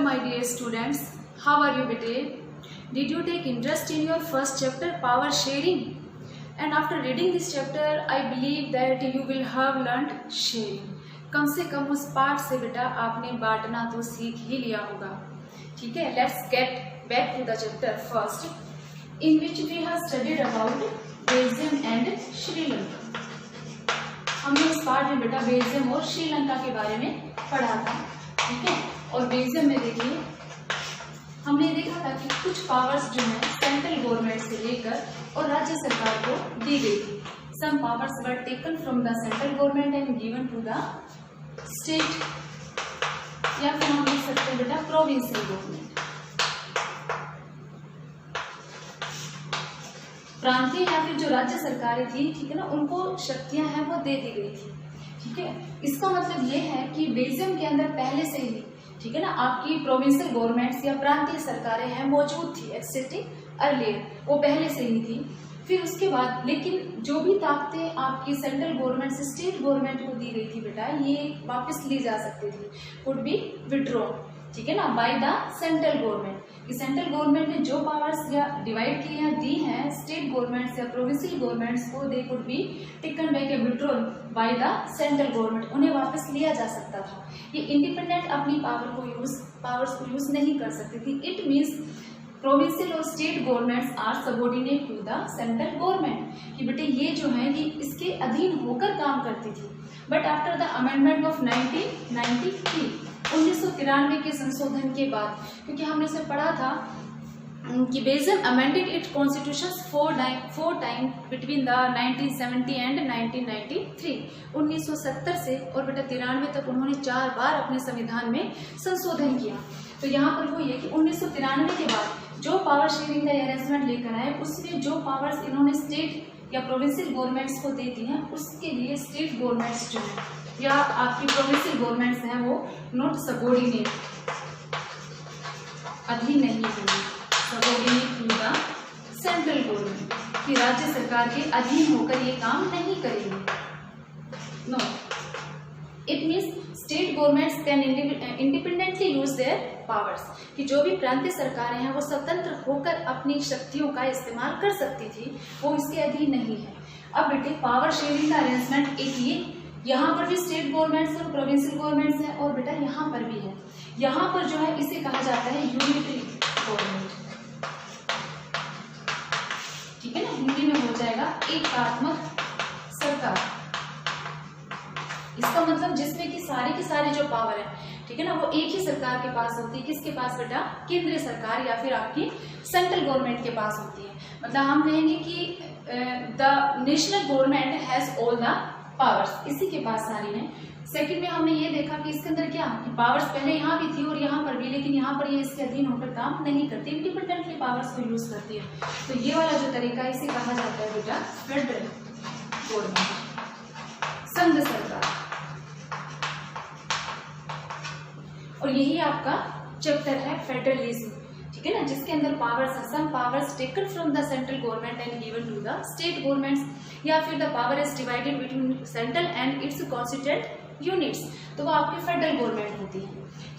my dear students, how are you today? Did you take interest in your first chapter, power sharing? And after reading this chapter, I believe that you will have learned sharing. कम से कम उस part से बेटा आपने बांटना तो सीख ही लिया होगा. ठीक है, let's get back to the chapter first, in which we have studied about Belgium and Sri Lanka. हमने इस पार्ट में बेटा बेल्जियम और श्रीलंका के बारे में पढ़ा था. ठीक है, और बेल्जियम में देखिए हमने देखा था कि कुछ पावर्स जो है सेंट्रल गवर्नमेंट से लेकर और राज्य सरकार को दी गई थी. Some powers were taken from the central government and given to the state, या फिर हम लिख सकते हैं बेटा प्रोविंशियल गवर्नमेंट. प्रांतीय या फिर जो राज्य सरकारें थी, ठीक है ना, उनको शक्तियां हैं वो दे दी गई थी. ठीक है, इसका मतलब ये है कि बेल्जियम के अंदर पहले से ही, ठीक है ना, आपकी प्रोविंशियल गवर्नमेंट्स या प्रांतीय सरकारें हैं मौजूद थी एक्सिस्टिंग अर्लियर, वो पहले से ही थी. फिर उसके बाद लेकिन जो भी ताकतें आपकी सेंट्रल गवर्नमेंट से स्टेट गवर्नमेंट को दी गई थी बेटा, ये वापस ली जा सकती थी, कुड बी विड्रॉ. ठीक है ना, by the central government. Central government ने जो पावर्स या डिवाइड की या दी हैं स्टेट गवर्नमेंट्स या प्रोविंशियल गवर्नमेंट्स को, they could be taken back या withdrawal by the central government. उन्हें वापस लिया जा सकता था. ये इंडिपेंडेंट अपनी पावर्स को यूज नहीं कर सकती थी. इट मीन्स प्रोविंशियल और state governments are subordinate to the central government, कि बेटे ये जो है ये इसके अधीन होकर काम करती थी. But after the amendment of 1993, 1993 के संशोधन के बाद, क्योंकि हमने इसे पढ़ा था कि Belgium amended it's constitution 4 time between the 1970 and 1993. 1970 से और बेटा 93 तक उन्होंने 4 बार अपने संविधान में संशोधन किया. तो यहाँ पर वो ये कि 1993 के बाद जो पावर शेयरिंग का अरेंजमेंट लेकर आए, उसमें जो पावर्स इन्होंने स्टेट या प्रोविंशियल गवर्नमेंट्स को देती हैं, उसके लिए स्टेट गवर्नमेंट्स जो है या आपकी प्रोविंशियल गवर्नमेंट्स हैं वो नॉट सबऑर्डिनेट, अधीन नहीं होंगी, subordinate to the central government, कि राज्य सरकार के अधीन होकर ये काम नहीं करेंगे. No, it means state governments can independently use their powers, कि जो भी प्रांतीय सरकारें हैं वो स्वतंत्र होकर अपनी शक्तियों का इस्तेमाल कर सकती थी, वो इसके अधीन नहीं है. अब बेटे पावर शेयरिंग का अरेंजमेंट एक ये यहाँ पर भी स्टेट गवर्नमेंट्स और प्रोविंशियल गवर्नमेंट्स हैं, और बेटा यहाँ पर भी है. यहाँ पर जो है इसे कहा जाता है यूनिटरी गवर्नमेंट. ठीक है ना, हिंदी में हो जाएगा एकात्मक सरकार. इसका मतलब जिसमें कि सारी की सारी जो पावर है, ठीक है ना, वो एक ही सरकार के पास होती है. किसके पास बेटा? केंद्रीय सरकार या फिर आपकी सेंट्रल गवर्नमेंट के पास होती है. मतलब हम कहेंगे कि the national government has all the powers, इसी के पास सारी है. सेकंड में हमने ये देखा कि इसके अंदर क्या कि पावर्स पहले यहाँ भी थी और यहाँ पर भी, लेकिन यहाँ पर ये इसके अधीन होकर काम नहीं करती, इंडिपेंडेंटली पावर्स को यूज करती है. तो ये वाला जो तरीका है इसे कहा जाता है बेटा फेडरल गवर्नमेंट, संघ सरकार. और यही आपका चैप्टर है फेडरलिज्म. ठीक है ना, जिसके अंदर पावर्स है some powers taken from the central government and given to the state governments, या फिर the power is divided between central and its constituent units, तो वो आपकी फेडरल गवर्नमेंट होती है.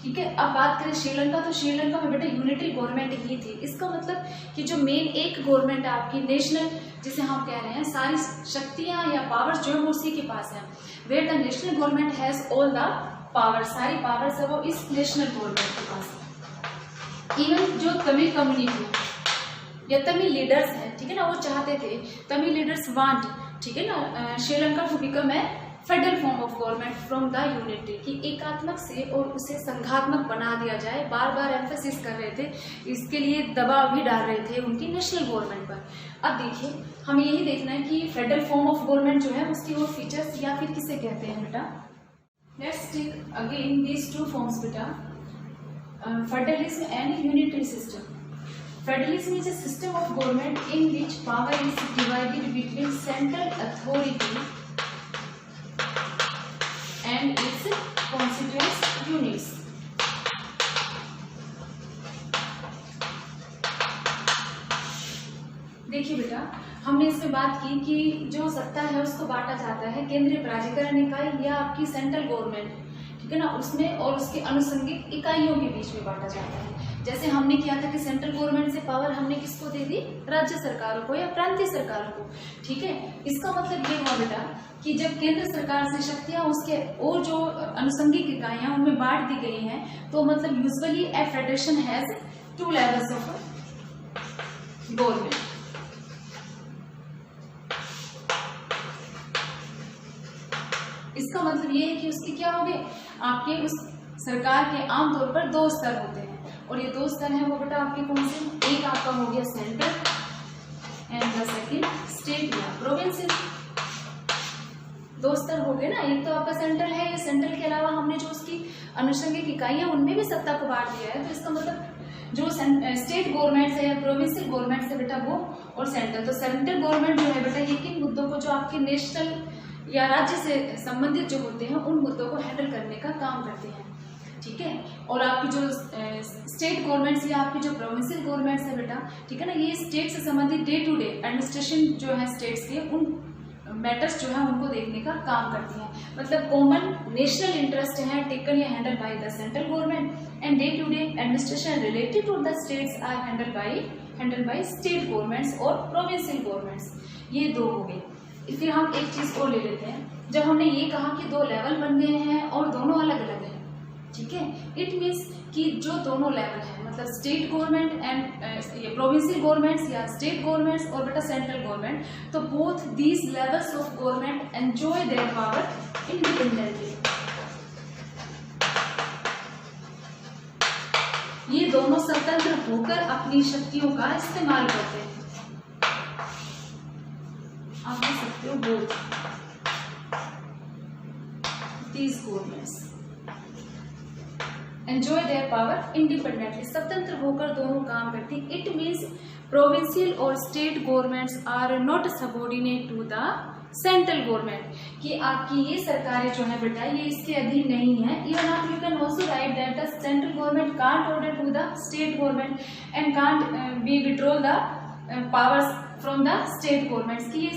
ठीक है, अब बात करें श्रीलंका, तो श्रीलंका में बेटा यूनिटरी गवर्नमेंट ही थी. इसका मतलब कि जो मेन एक गवर्नमेंट है आपकी नेशनल, जिसे हम कह रहे हैं सारी शक्तियां या पावर्स जो है वो उसी के पास है. Where the national government has all the power, सारी पावर्स है वो इस नेशनल गवर्नमेंट के पास. इवन जो तमिल कम्युनिटी या तमिल लीडर्स हैं, ठीक है ना, वो चाहते थे, तमिल लीडर्स वांट, ठीक है ना, Sri Lanka to become a federal form of government from the unity, कि एकात्मक से और उसे संघात्मक बना दिया जाए. बार बार एम्फेसिस कर रहे थे, इसके लिए दबाव भी डाल रहे थे उनकी नेशनल गवर्नमेंट पर. अब देखिए हमें यही देखना है कि फेडरल फॉर्म ऑफ गवर्नमेंट जो है उसकी वो फीचर्स या फिर किसे कहते हैं बेटा. Let's take again these two forms beta, federalism and unitary system. Federalism is a system of government in which power is divided between central authority and its constituent units. देखिए बेटा, हमने इसमें बात की कि जो सत्ता है उसको बांटा जाता है केंद्रीय प्राधिकरण इकाई या आपकी सेंट्रल गवर्नमेंट. ठीक है ना, उसमें और उसके अनुषंगिक इकाइयों के बीच में बांटा जाता है। जैसे हमने किया था कि सेंट्रल गवर्नमेंट से पावर हमने किसको दे दी, राज्य सरकारों को या प्रांतीय सरकारों को, ठीक है। इसका मतलब ये हुआ बेटा कि जब केंद्र सरकार से शक्तियां उसके और जो अनुषंगिक इकाइयां उनमें बांट दी गई हैं, तो मतलब usually A federation has 2 levels of government. इसका मतलब ये है कि उसके क्या हो गए, आपके उस सरकार के आमतौर पर 2 स्तर होते हैं, और ये 2 स्तर हैं वो बेटा आपके कौन से, एक आपका हो गया central and the second state या प्रोविंसेस। 2 स्तर हो गए ना, एक तो आपका सेंट्रल है, ये सेंट्रल के अलावा हमने जो उसकी अनुषंगिक इकाइयां उनमें भी सत्ता को बांट दिया है। तो इसका मतलब जो स्टेट गवर्नमेंट है या प्रोविंशियल गवर्नमेंट से बेटा वो, और सेंट्रल, तो सेंट्रल गवर्नमेंट जो है बेटा ये किन मुद्दों को जो आपके नेशनल या राज्य से संबंधित जो होते हैं उन मुद्दों को हैंडल करने का काम करते हैं, ठीक है। और आपकी जो स्टेट गवर्नमेंट्स या आपकी जो प्रोविंशियल गवर्नमेंट्स है बेटा, ठीक है ना, ये स्टेट से संबंधित डे टू डे एडमिनिस्ट्रेशन जो है स्टेट्स के, उन मैटर्स जो है उनको देखने का काम करती हैं। मतलब कॉमन नेशनल इंटरेस्ट है टेकन या handle by the central government and day to day administration related to the states are handle by state governments और प्रोविंशियल गवर्नमेंट्स। ये 2 हो गए। फिर हम एक चीज और ले लेते हैं, जब हमने ये कहा कि 2 लेवल बन गए हैं और दोनों अलग अलग हैं, ठीक है, इट मीन्स कि जो दोनों लेवल है, मतलब स्टेट गवर्नमेंट एंड ये प्रोविंशियल गवर्नमेंट्स या स्टेट गवर्नमेंट्स और बेटा सेंट्रल गवर्नमेंट, तो both these levels of government enjoy their power independently. ये दोनों स्वतंत्र होकर अपनी शक्तियों का इस्तेमाल करते हैं। आप कह सकते हो both these governments enjoy their power independently, स्वतंत्र होकर दोनों काम करती। इट मीन्स प्रोविंशियल और state governments are not subordinate to the central government, कि आपकी ये सरकारें जो है बेटा ये इसके अधीन नहीं है। इवन आप you can also write that the central government can't order to the state government and can't be withdrawal the powers from the state governments, की ये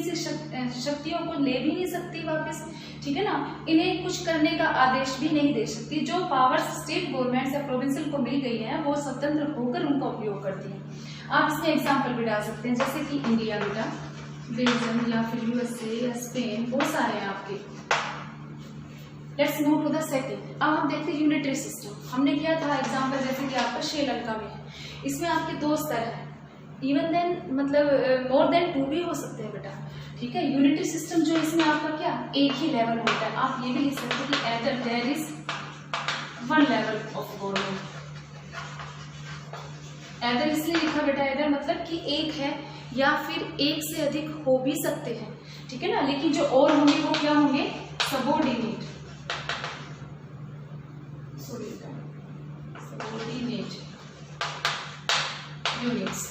शक्तियों को ले भी नहीं सकती वापस, ठीक है ना, इन्हें कुछ करने का आदेश भी नहीं दे सकती। जो पावर्स स्टेट गवर्नमेंट या प्रोविंशियल को मिल गई है वो स्वतंत्र होकर उनका उपयोग करती है। आप इसमें एग्जाम्पल भी डाल सकते हैं, जैसे कि इंडिया बेटा, बेल्जियम या फिर यूएसए या स्पेन, बहुत सारे हैं आपके। Let's move to the second. अब हम देखते हैं यूनिटरी सिस्टम। हमने किया था एग्जाम्पल जैसे कि आपका श्रीलंका में है, इसमें आपके 2 स्तर है, इवन देन मतलब मोर देन 2 भी हो सकते हैं बेटा, ठीक है। यूनिटरी सिस्टम जो इसमें आपका क्या एक ही लेवल होता है। आप ये भी लिख सकते हैं कि either there is 1 level of government. Either इसलिए लिखा बेटा, एदर मतलब कि एक है या फिर एक से अधिक हो भी सकते हैं, ठीक है ना, लेकिन जो और होंगे वो क्या होंगे, सबऑर्डिनेट, सबऑर्डिनेट यूनिट्स।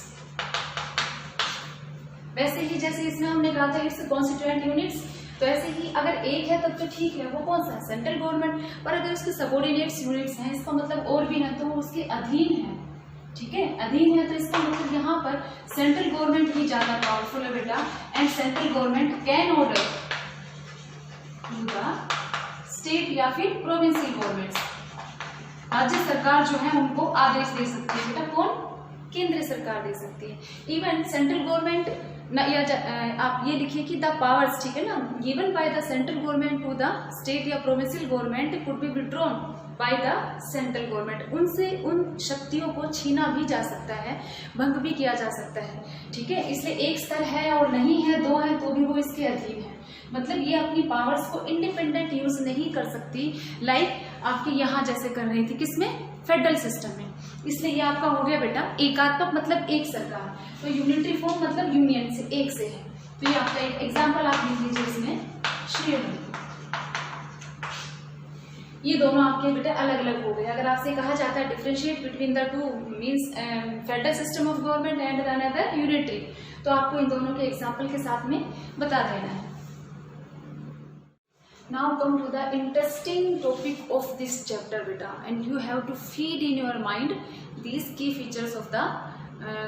वैसे ही जैसे इसमें हमने कहा था इट्स कॉन्स्टिट्यूएंट यूनिट्स, तो ऐसे ही अगर एक है तब तो ठीक है, वो कौन सा है, सेंट्रल गवर्नमेंट। पर अगर उसके सबऑर्डिनेट्स यूनिट्स हैं, इसका मतलब और भी है तो वो उसके अधीन है, ठीक है, अधीन है। तो इसका मतलब यहाँ पर सेंट्रल गवर्नमेंट ही ज्यादा पावरफुल है बेटा, and central government can order to the state या फिर प्रोविंशियल गवर्नमेंट्स। राज्य सरकार जो है उनको आदेश दे सकती है बेटा, कौन, केंद्र सरकार दे सकती है। इवन सेंट्रल गवर्नमेंट आप ये लिखिए कि द पावर्स, ठीक है ना, given by the central government to the state या provincial government could be withdrawn by the central government. उनसे उन शक्तियों को छीना भी जा सकता है, भंग भी किया जा सकता है, ठीक है। इसलिए एक स्तर है और नहीं है, 2 है तो भी वो इसके अधीन है। मतलब ये अपनी पावर्स को इंडिपेंडेंट यूज नहीं कर सकती, लाइक आपके यहाँ जैसे कर रही थी, किसमें, फेडरल सिस्टम में। इसलिए ये आपका हो गया बेटा एकात्मक, मतलब एक सरकार, तो यूनिटरी फॉर्म मतलब यूनियन से, एक से है। तो ये आपका एक एग्जाम्पल आप लिख लीजिए इसमें, श्रीलंका। ये दोनों आपके बेटा अलग अलग हो गए। अगर आपसे कहा जाता है differentiate between the 2 means federal system of government and another unitary, तो आपको इन दोनों के एग्जाम्पल के साथ में बता देना है। Now come to the interesting topic of this chapter beta, and you have to feed in your mind these key features of the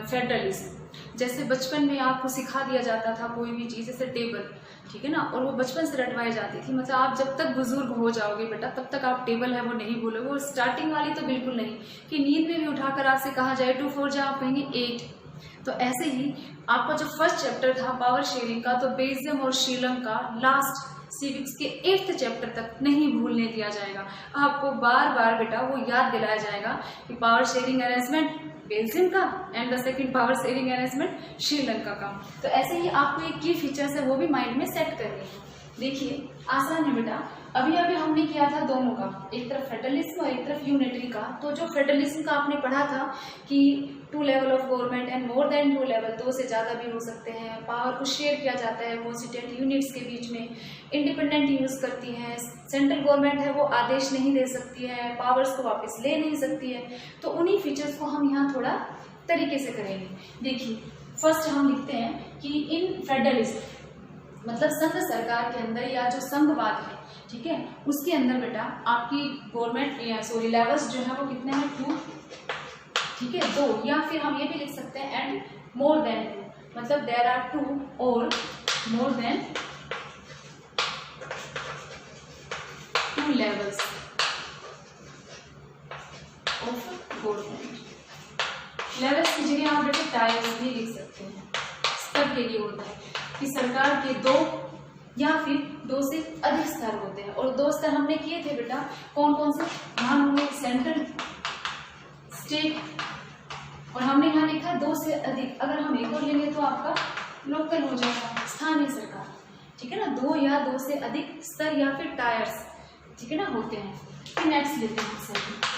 federalism. जैसे बचपन में आपको सिखा दिया जाता था कोई भी चीज़, जैसे टेबल, ठीक है ना, और वो बचपन से रटवाई जाती थी। मतलब आप जब तक बुजुर्ग हो जाओगे बेटा तब तक आप टेबल है वो नहीं भूलोगे, और स्टार्टिंग वाली तो बिल्कुल नहीं, कि नींद में भी उठाकर आपसे कहा जाए 2 4 जा, आप कहेंगे 8। तो ऐसे ही आपका जो फर्स्ट चैप्टर था पावर शेयरिंग का, तो बेल्जियम और श्रीलंका लास्ट सिविक्स के 8th चैप्टर तक नहीं भूलने दिया जाएगा। आपको बार बार बेटा वो याद दिलाया जाएगा कि पावर शेयरिंग अरेंजमेंट बेल्जियम का and the second power sharing arrangement Sri Lanka का। तो ऐसे ही आपको एक की फीचर्स है वो भी माइंड में सेट करनी है। देखिए आसान है बेटा, अभी अभी हमने किया था दोनों का, एक तरफ फेडरलिज्म और एक तरफ यूनिटरी का। तो जो फेडरलिज्म का आपने पढ़ा था कि 2 level of government and more than 2 level, 2 से ज़्यादा भी हो सकते हैं, पावर को शेयर किया जाता है कॉन्स्टिट्यूएंट यूनिट्स के बीच में, इंडिपेंडेंट यूज करती है, सेंट्रल गवर्नमेंट है वो आदेश नहीं दे सकती है, पावर्स को वापस ले नहीं सकती है। तो उन्हीं फीचर्स को हम यहाँ थोड़ा तरीके से करेंगे। देखिए फर्स्ट हम लिखते हैं कि इन फेडरलिज्म मतलब संघ सरकार के अंदर या जो संघवाद है, ठीक है, उसके अंदर बेटा आपकी गवर्नमेंट लेवल्स जो है वो कितने हैं 2, ठीक है 2, या फिर हम ये भी लिख सकते हैं एंड मोर देन 2, मतलब देयर आर 2 और more than 2 levels of government. Levels की जगह आप बेटा टायर्स भी लिख सकते हैं, स्तर के लिए होता है कि सरकार के 2 या फिर 2 से अधिक स्तर होते हैं। और 2 स्तर हमने किए थे बेटा, कौन कौन से, यहाँ हमने सेंट्रल, स्टेट, और हमने यहाँ लिखा 2 से अधिक। अगर हम एक और लेंगे तो आपका लोकल हो जाएगा, स्थानीय सरकार, ठीक है ना, 2 या 2 से अधिक स्तर या फिर टायर्स, ठीक है ना, होते हैं। फिर नेक्स्ट लेते हैं सर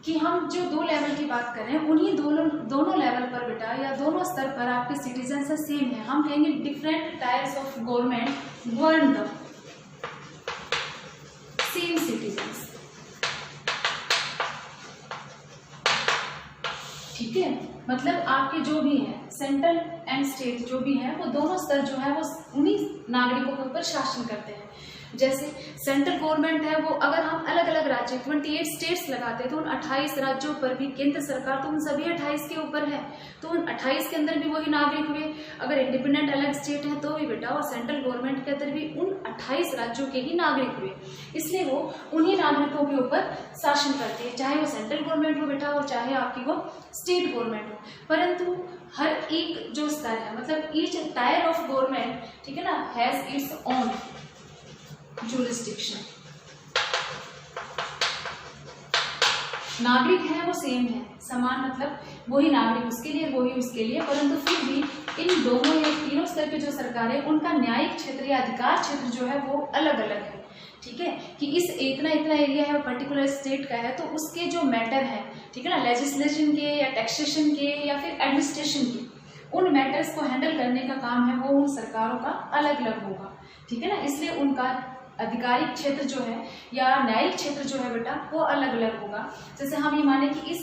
कि हम जो 2 लेवल की बात कर रहे हैं उन्हीं दोनों लेवल पर बेटा या दोनों स्तर पर आपके सिटीजन सेम है। हम कहेंगे different tyres of government govern the same citizens, ठीक है, मतलब आपके जो भी है सेंट्रल एंड स्टेट जो भी है वो दोनों स्तर जो है वो उन्हीं नागरिकों के ऊपर शासन करते हैं। जैसे सेंट्रल गवर्नमेंट है वो, अगर हम अलग अलग राज्य 28 स्टेट्स लगाते हैं तो उन 28 राज्यों पर भी केंद्र सरकार तो उन सभी 28 के ऊपर है, तो उन 28 के अंदर भी वही नागरिक हुए। अगर इंडिपेंडेंट अलग स्टेट है तो भी बेटा, और सेंट्रल गवर्नमेंट के अंदर भी उन 28 राज्यों के ही नागरिक हुए, इसलिए वो उन्हीं नागरिकों के ऊपर शासन करती है, चाहे वो सेंट्रल गवर्नमेंट हो बेटा और चाहे आपकी वो स्टेट गवर्नमेंट हो। परंतु हर एक जो स्तर है मतलब ईच टायर ऑफ गवर्नमेंट, ठीक है ना, हैज इट्स ओन jurisdiction। नागरिक है वो सेम है, समान, मतलब वही नागरिक उसके लिए वही उसके लिए, परंतु फिर भी इन दोनों या तीनों स्तर के जो सरकार है उनका न्यायिक क्षेत्र या अधिकार क्षेत्र जो है वो अलग अलग है, ठीक है, कि इस इतना एरिया है पर्टिकुलर स्टेट का है तो उसके जो मैटर है, ठीक है ना, लेजिस्लेशन के या टैक्सेशन के या फिर एडमिनिस्ट्रेशन के, उन मैटर्स को हैंडल करने का काम है वो उन सरकारों का अलग अलग होगा, ठीक है ना, इसलिए उनका आधिकारिक क्षेत्र जो है या न्यायिक क्षेत्र जो है बेटा वो अलग अलग होगा। जैसे हम ये माने कि इस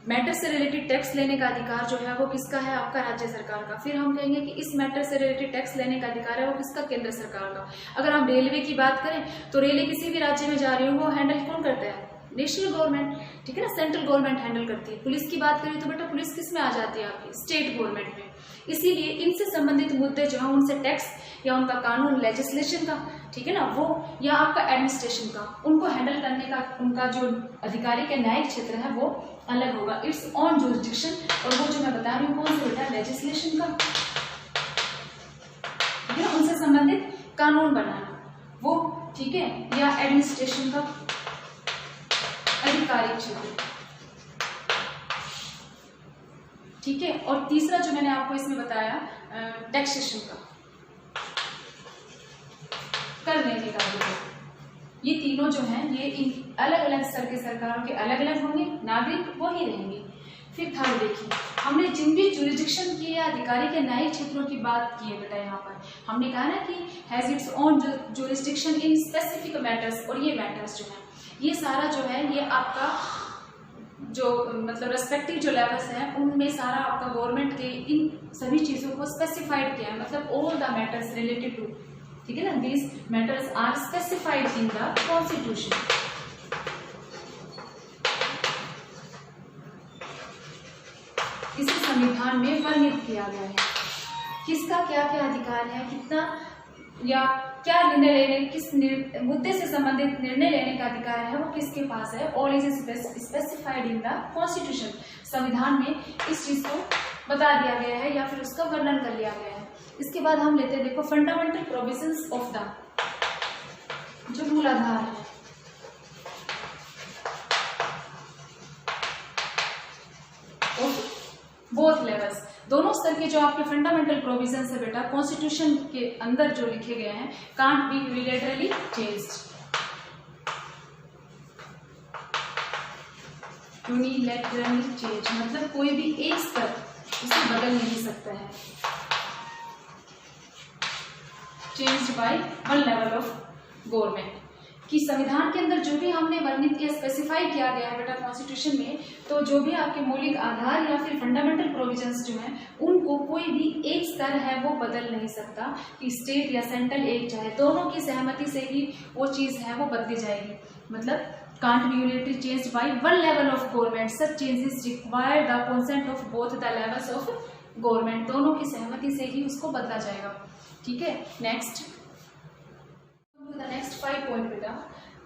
मैटर से रिलेटेड टैक्स लेने का अधिकार जो है वो किसका है, आपका राज्य सरकार का। फिर हम कहेंगे कि इस मैटर से रिलेटेड टैक्स लेने का अधिकार है वो किसका, केंद्र सरकार का। अगर हम रेलवे की बात करें तो रेलवे किसी भी राज्य में जा रही हो वो हैंडल कौन करता है, नेशनल गवर्नमेंट, ठीक है ना, सेंट्रल गवर्नमेंट हैंडल करती है। पुलिस की बात करें तो बेटा पुलिस किस में आ जाती है, आपकी स्टेट गवर्नमेंट में। इसीलिए इनसे संबंधित मुद्दे जो है उनसे टैक्स या उनका कानून लेजिस्लेशन का, ठीक है ना, वो या आपका एडमिनिस्ट्रेशन का, उनको हैंडल करने का उनका जो आधिकारिक या न्यायिक क्षेत्र है वो अलग होगा, इट्स ऑन जुरिस्डिक्शन। और वो जो मैं बता रही हूँ कौन सा बेटा, लेजिस्लेशन का, ठीक है, उनसे संबंधित कानून बनाना वो, ठीक है, या एडमिनिस्ट्रेशन का आधिकारिक क्षेत्र, ठीक है। और तीसरा जो मैंने आपको इसमें बताया टैक्सेशन का, कर लेने का अधिकार, ये तीनों जो हैं ये इन अलग अलग स्तर के सरकारों के अलग अलग होंगे, नागरिक वही रहेंगे। फिर थर्ड देखिए, हमने जिन भी जुरिस्डिक्शन की या आधिकारिक या न्यायिक क्षेत्रों की बात की है बेटा, यहाँ पर हमने कहा ना कि has its own jurisdiction in specific matters, और ये मैटर्स जो है ये सारा जो है ये आपका जो मतलब रेस्पेक्टिव जो लेवल्स हैं उनमें सारा आपका गवर्नमेंट के इन सभी चीज़ों को स्पेसिफाइड किया है, मतलब all the matters related to, ठीक है ना, these matters are specified in the constitution. इससे संविधान में वर्णित किया गया है। किसका क्या क्या अधिकार है, कितना या क्या निर्णय लेने, किस मुद्दे से संबंधित निर्णय लेने का अधिकार है वो किसके पास है। All is specified in the constitution. संविधान में इस चीज को बता दिया गया है या फिर उसका वर्णन कर लिया गया है। इसके बाद हम लेते हैं, देखो, फंडामेंटल प्रोविजंस ऑफ द, जो मूल आधार है, बोथ लेवल्स, दोनों स्तर के जो आपके फंडामेंटल प्रोविजंस है बेटा कॉन्स्टिट्यूशन के अंदर जो लिखे गए हैं, can't be unilaterally changed. Unilaterally change मतलब कोई भी एक स्तर उसे बदल नहीं सकता है। Changed by one level of government. कि संविधान के अंदर जो भी हमने वर्णित किया, स्पेसिफाई किया गया है बेटा कॉन्स्टिट्यूशन में, तो जो भी आपके मौलिक आधार या फिर फंडामेंटल प्रोविजंस जो हैं उनको कोई भी एक स्तर है वो बदल नहीं सकता। कि स्टेट या सेंट्रल एक चाहे, दोनों की सहमति से ही वो चीज़ है वो बदली जाएगी। मतलब can't be unilaterally changed by one level of government, such changes require the consent of both the levels of government. दोनों की सहमति से ही उसको बदला जाएगा। ठीक है, नेक्स्ट the next 5 point बेटा,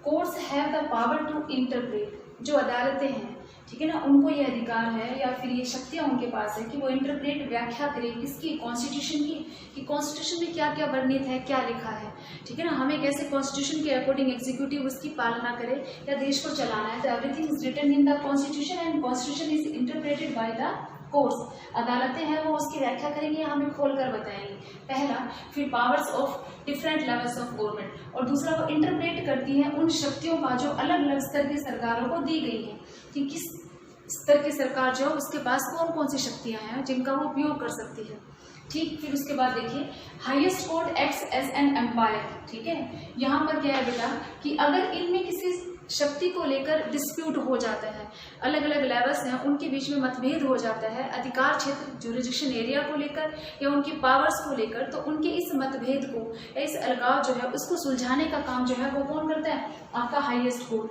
courts have the power to interpret। जो अदालतें हैं, ठीक है ना, उनको ये अधिकार है या फिर ये शक्तियां उनके पास है कि वो इंटरप्रेट, व्याख्या करें किसकी, कॉन्स्टिट्यूशन की, कि कॉन्स्टिट्यूशन में क्या क्या वर्णित है, क्या लिखा है। ठीक है ना, हमें कैसे कॉन्स्टिट्यूशन के अकॉर्डिंग एग्जीक्यूटिव उसकी पालना करे या देश को चलाना है। तो everything is written in the constitution and constitution is interpreted by the courts. अदालतें हैं वो उसकी व्याख्या करेंगी, हमें खोलकर बताएंगी। पहला, फिर powers of different levels of government, और दूसरा वो इंटरप्रेट करती है उन शक्तियों का जो अलग अलग स्तर की सरकारों को दी गई है, कि किस स्तर की सरकार जो है उसके पास कौन कौन सी शक्तियां हैं जिनका वो उपयोग कर सकती है। ठीक, फिर उसके बाद देखिए, highest court acts as an umpire. ठीक है, यहाँ पर क्या है बेटा कि अगर इनमें किसी शक्ति को लेकर डिस्प्यूट हो जाता है, अलग अलग लेवल्स हैं उनके बीच में मतभेद हो जाता है अधिकार क्षेत्र, जुरिडिक्शन एरिया को लेकर या उनकी पावर्स को लेकर, तो उनके इस मतभेद को या इस अलगाव जो है उसको सुलझाने का काम जो है वो कौन करता है, आपका हाईएस्ट कोर्ट।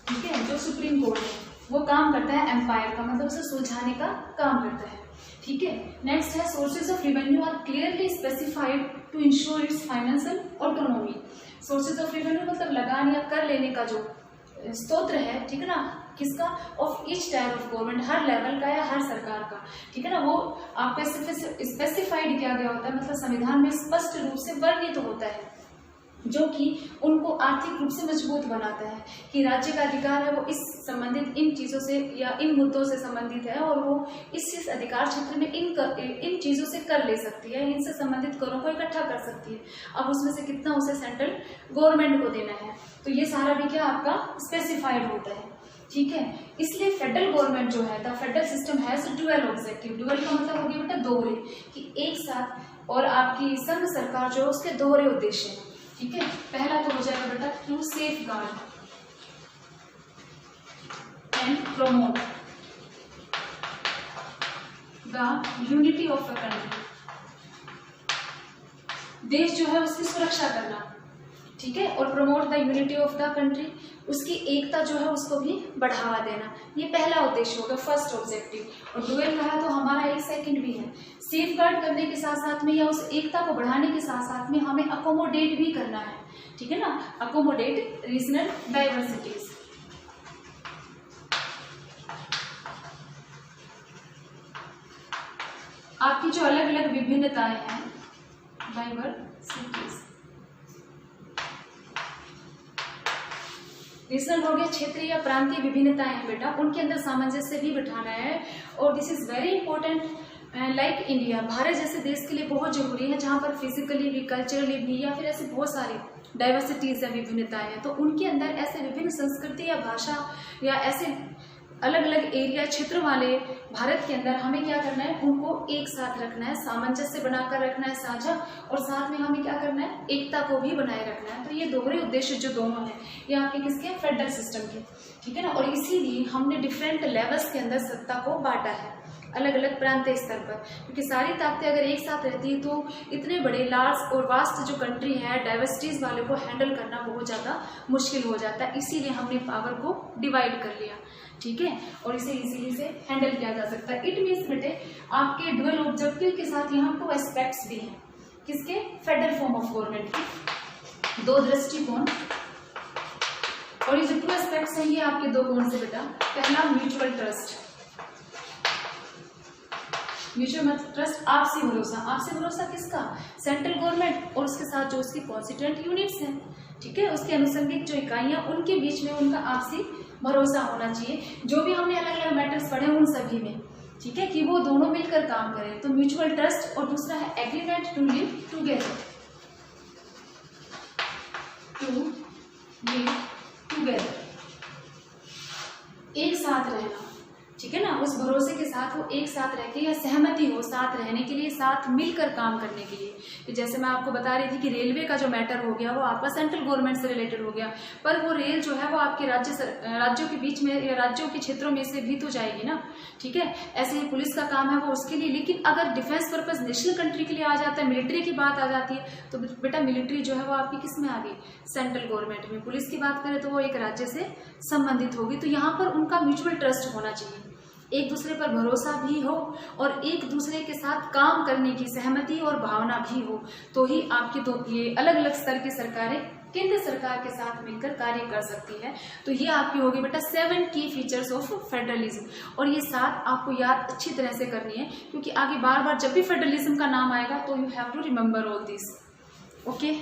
ठीक है, जो सुप्रीम कोर्ट है वो काम करता है एम्पायर का, मतलब उसे सुलझाने का काम करता है। ठीक है, नेक्स्ट है sources of revenue are clearly specified to ensure its financial autonomy. Sources of revenue मतलब लगान या कर लेने का जो स्तोत्र है, ठीक है ना, किसका, of each tyre of government, her level का या हर सरकार का। ठीक है ना, वो आपका स्पेसिफाइड किया गया होता है, मतलब संविधान में स्पष्ट रूप से वर्णित होता है, जो कि उनको आर्थिक रूप से मजबूत बनाता है कि राज्य का अधिकार है वो इस संबंधित इन चीज़ों से या इन मुद्दों से संबंधित है और वो इस अधिकार क्षेत्र में इन चीज़ों से कर ले सकती है, इनसे संबंधित करों को इकट्ठा कर सकती है। अब उसमें से कितना उसे सेंट्रल गवर्नमेंट को देना है, तो ये सारा भी क्या आपका स्पेसिफाइड होता है। ठीक है, इसलिए फेडरल गवर्नमेंट जो है, the federal system has dual objective. Dual का मतलब हो गया बेटा दोहरे, कि एक साथ, और आपकी संघ सरकार जो है उसके दोहरे उद्देश्य हैं। ठीक है, पहला तो हो जाएगा बेटा to safeguard and promote the unity of the country. देश जो है उसकी सुरक्षा करना, ठीक है, और promote the unity of the country, उसकी एकता जो है उसको भी बढ़ावा देना, ये पहला उद्देश्य होगा, फर्स्ट ऑब्जेक्टिव। और डुअल कहा तो हमारा एक सेकंड भी है, सेफ गार्ड करने के साथ साथ में या उस एकता को बढ़ाने के साथ साथ में हमें अकोमोडेट भी करना है। ठीक है ना, अकोमोडेट रीजनल डाइवर्सिटीज। आपकी जो अलग अलग विभिन्नताएं हैं, डाइवर्सिटीज, रीजनल हो गया, क्षेत्रीय या प्रांतीय विभिन्नताएं हैं बेटा, उनके अंदर सामंजस्य भी बिठाना है। और this is very important, like India, Bharat जैसे देश के लिए बहुत जरूरी है जहाँ पर फिजिकली भी, कल्चरली भी, या फिर ऐसे बहुत सारी डाइवर्सिटीज या विभिन्नताएं हैं, तो उनके अंदर ऐसे विभिन्न संस्कृति या भाषा या ऐसे अलग अलग एरिया क्षेत्र वाले भारत के अंदर हमें क्या करना है, उनको एक साथ रखना है, सामंजस्य बनाकर रखना है, साझा, और साथ में हमें क्या करना है, एकता को भी बनाए रखना है। तो ये दोहरे उद्देश्य जो दोनों हैं ये आपके किसके, फेडरल सिस्टम के। ठीक है ना, और इसीलिए हमने डिफरेंट लेवल्स के अंदर सत्ता को बांटा है। अलग अलग प्रांतीय स्तर पर, क्योंकि सारी ताकतें अगर एक साथ रहती है तो इतने बड़े लार्ज और वास्ट जो कंट्री है, डाइवर्सिटीज वाले को हैंडल करना बहुत ज़्यादा मुश्किल हो जाता है। इसीलिए हमने पावर को डिवाइड कर लिया, ठीक है, और इसे इजीली से हैंडल किया जा सकता है। इट मीन्स बेटे आपके डुअल ऑब्जेक्टिव के साथ यहाँ 2 एस्पेक्ट्स भी हैं, किसके, फेडरल फॉर्म ऑफ गवर्नमेंट के 2 दृष्टिकोण, और ये जो 2 एस्पेक्ट्स हैं ये आपके 2 कौन से बेटा, पहला म्यूचुअल ट्रस्ट, म्यूचुअल ट्रस्ट आपसी भरोसा किसका, सेंट्रल गवर्नमेंट और उसके साथ जो उसकी कॉन्स्टिट्यूएंट यूनिट्स हैं, ठीक है, उसकी अनुषंगिक जो इकाइयां, उनके बीच में उनका आपसी भरोसा होना चाहिए। जो भी हमने अलग अलग मैटर्स पढ़े उन सभी में, ठीक है, कि वो दोनों मिलकर काम करें, तो म्यूचुअल ट्रस्ट, और दूसरा है एग्रीमेंट टू लिव टुगेदर, एक साथ रहना, ठीक है ना, उस भरोसे के साथ वो एक साथ रह के, या सहमति हो साथ रहने के लिए, साथ मिलकर काम करने के लिए। तो जैसे मैं आपको बता रही थी कि रेलवे का जो मैटर हो गया वो आपका सेंट्रल गवर्नमेंट से रिलेटेड हो गया, पर वो रेल जो है वो आपके राज्यों के बीच में या राज्यों के क्षेत्रों में से भी तो जाएगी ना, ठीक है। ऐसे ही पुलिस का काम है वो उसके लिए, लेकिन अगर डिफेंस पर्पज नेशनल कंट्री के लिए आ जाता है, मिलिट्री की बात आ जाती है, तो बेटा मिलिट्री जो है वो आपकी किस में आ गई, सेंट्रल गवर्नमेंट में। पुलिस की बात करें तो वो एक राज्य से संबंधित होगी। तो यहाँ पर उनका म्यूचुअल ट्रस्ट होना चाहिए, एक दूसरे पर भरोसा भी हो और एक दूसरे के साथ काम करने की सहमति और भावना भी हो, तो ही आपकी तो ये अलग अलग स्तर की सरकारें केंद्र सरकार के साथ मिलकर कार्य कर सकती है। तो ये आपकी होगी बेटा 7 की फीचर्स ऑफ फेडरलिज्म, और ये 7 आपको याद अच्छी तरह से करनी है, क्योंकि आगे बार बार जब भी फेडरलिज्म का नाम आएगा तो you have to remember all this, okay.